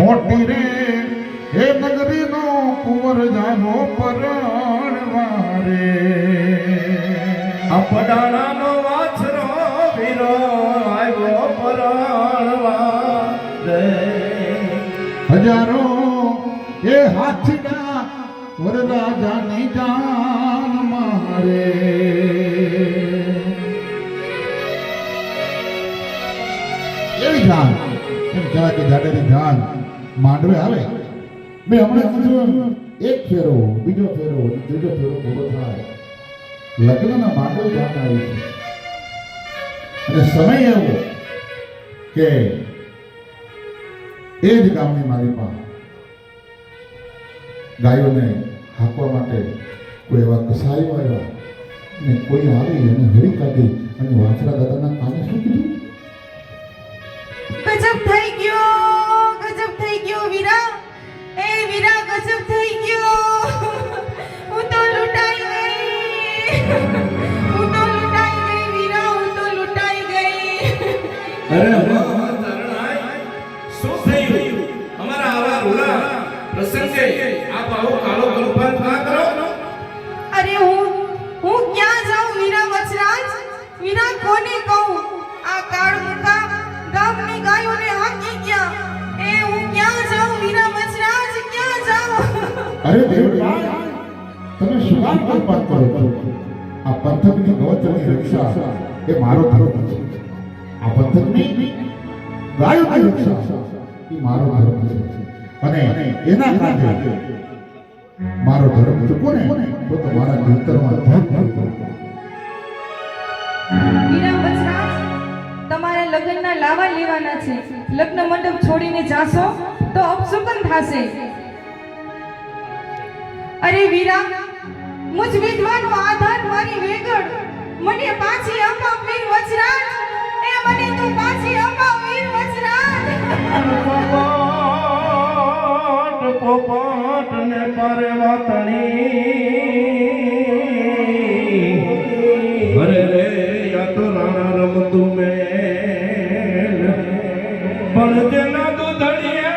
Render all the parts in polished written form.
મોટી રે હે નગરીનો કુંવર જાનો પરણવા રે આ પડાણાનો વાછરો વીરો આવ્યો પરણવા રે હજારો એ હાથીડા વરરાજાની જાન મારે એવી જાન એમ કહેવાય કે જાડેરી જાન માંડવે આવે મેં હમણાં કીધું એક ફેરો બીજો ફેરો ત્રીજો ફેરો પૂરો થાય લગ્નના માંડવે જાન આવી છે અને સમય એવો કે એ જ ગામની મારી પાસે ગાયોને હાંકવા માટે કોઈ એવા કસાઈઓ આવ્યા ને કોઈ આવી અને હરી કાઢી અને વાછરા દાદાના કાને શું કીધું? ગજબ થઈ ગયો વીરા, એ વીરા ગજબ થઈ ગયો. હું તો લૂંટાઈ ગઈ વીરા, હું તો લૂંટાઈ ગઈ. અરે શું થયું? અમારા આવા રૂડા પ્રસંગે આપ આવો કાળો કલ્પાંત ના કરો. અરે હું ક્યાં જાઉં વીરા વચરાજ? વીરા કોને કહું? આ કાળ મુકા ગામની ગાયોને હાંકી ગયા. એ હું ક્યાં જાઉં વીરા વચરાજ, ક્યાં જાઉં? અરે દેવતા તમે શું કલ્પાત કરો છો? આ પંથકની ગૌચરની રક્ષા એ મારો ધર્મ છે. આ પંથકની ગાયોની રક્ષા એ મારો ધર્મ છે અને એના કારણે મારો ધર્મ ચૂકો ને તો તમારા ભીતરમાં ધર્મ વીરા વચરાજ, તમારે લગ્નના લાવા લેવાના છે. લગ્ન મંડપ છોડીને જાશો તો અપશુકન થશે. અરે વીરા, મુજ વિધવાનો આધાર મારી વેગડ, મને પાછી અપાવ વીર વચરાજ. એ મને તું પાછી અપાવ વીર વચરાજ. પોપટ ને પારે વાતણી અરે રે યા તો રાણા રમતું મેલ પણ જેના દૂધણીએ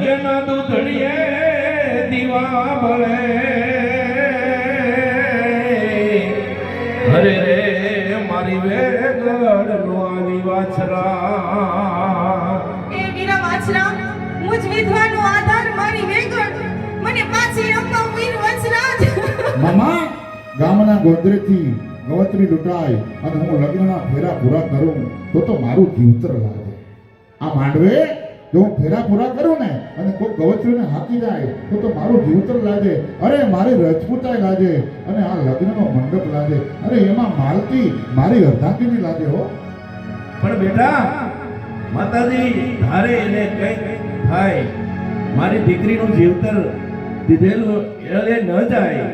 જેના દૂધણીએ દીવા બળે અરે રે મારી વેગડ નો આવી વાછરા. એ વીરા વાછરા, મુજ વિધવાનો આધાર મારી વેગડ, મને પાછી અપાવ વીર વચરાજ. મામા ગામના ગોદરેથી ગવત્રી લૂંટાય અને હું લગ્નના ફેરા પૂરા કરું તો મારું જીવતર લાગે. આ માંડવે જો હું ફેરા પૂરા કરું ને અને કોઈ ગવત્રીને હાકી જાય તો મારું જીવતર લાગે. અરે મારી રજપૂતાઈ લાગે અને આ લગ્નનો મંડપ લાગે. અરે એમાં માલતી મારી અર્ધાંગીની લાગે હો. પણ બેટા માતાજી ધારે એને કઈ થાય મારી દીકરીનું જીવતર દીધેલું એટલે ન જાય.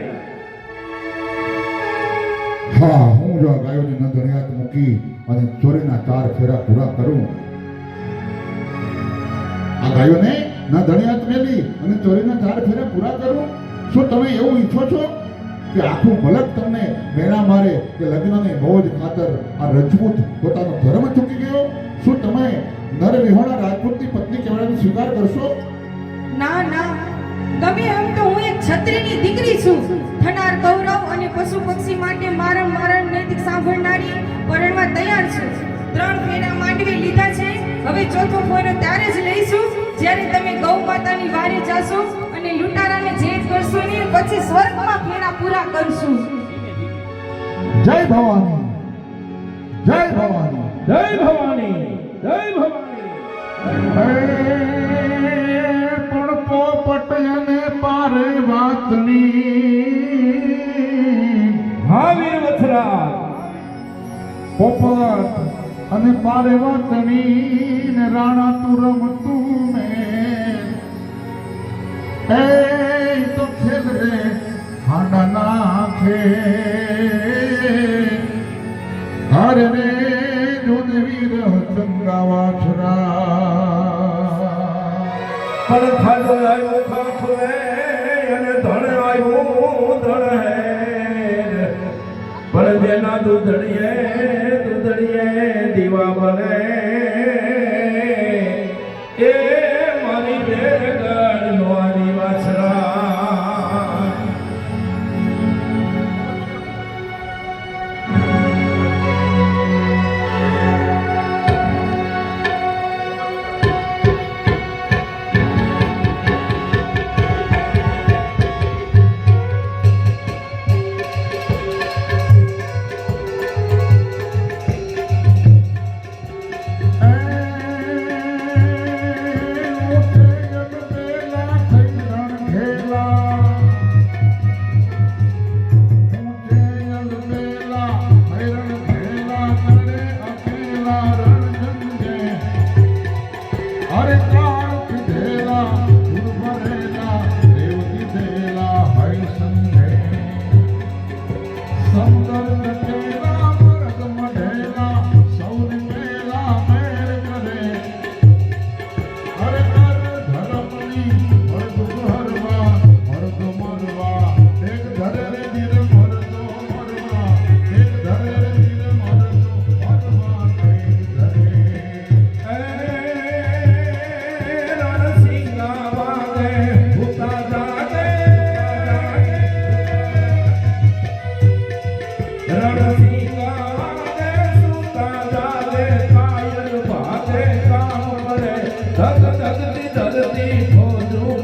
હા, હું જો આ ગાયોની નંદણિયાત મૂકી અને ચોરીના 4 ફેરા પૂરા કરું, આ ગાયોને નંદણિયાત મેલી અને ચોરીના 4 ફેરા પૂરા કરું, શું તમે એવું ઈચ્છો છો કે આખું મલક તમને મેણા મારે કે લગ્નની મોજ ખાતર આ રજપૂત પોતાનો ધર્મ ચૂકી ગયો? શું તમે નર વિહોણા રાજપૂતની પત્ની કહેવાનો સ્વીકાર કરશો? ના ના, ગમે એમ તો હું એક ક્ષત્રિયની દીકરી છું. થનાર ગૌરવ અને પશુ પક્ષી માટે મારા નૈતિક સાંભળનારી પરણવા તૈયાર છું. 3 ફેરા માંડવી લીધા છે, હવે ચોથો ફેરો ત્યારે જ લઈશું જ્યારે તમે ગૌ માતાની વારે જાશો અને લૂંટારાને જેઠ કરશો ને પછી સ્વર્ગમાં ફેરા પૂરા કરશું. જય ભવાની, જય ભવાની, જય ભવાની, જય ભવાની. પણ પોપટ અને પારે વાતની હા વીર વથરા, પોપટ અને પારે વાતની ને રાણા તું રમતું મેં એ તો ખેલ રે હાંડા નાખે હરે રે જોનવીર ચંગા વાછરા. પણ ખાડો આવ્યો ખાખરે અને ધણ આવ્યું ધણ હે પણ જેના દૂધડીએ દીવા બને અરે કાળ પીધેલા ધૂળ ભરેલા દેવ દીધેલા હૈ સંગે સમદર નટેલા મરદ મઢેલા સૌને મેલા મેર કરે અરે કર ધર્મની મરદ હરવા મરદ મરવા એક ધરે રે ધીર મરદો મરવા એક ધરે રે ધીર મરદો મરવા કઈ ધરે રણસિંગા વાગે ભૂતા જાગે રણસિંગા વાગે સુતા જાગે કાયર ભાગે કામ કરે ધગ ધગતી ધરતી ખોજું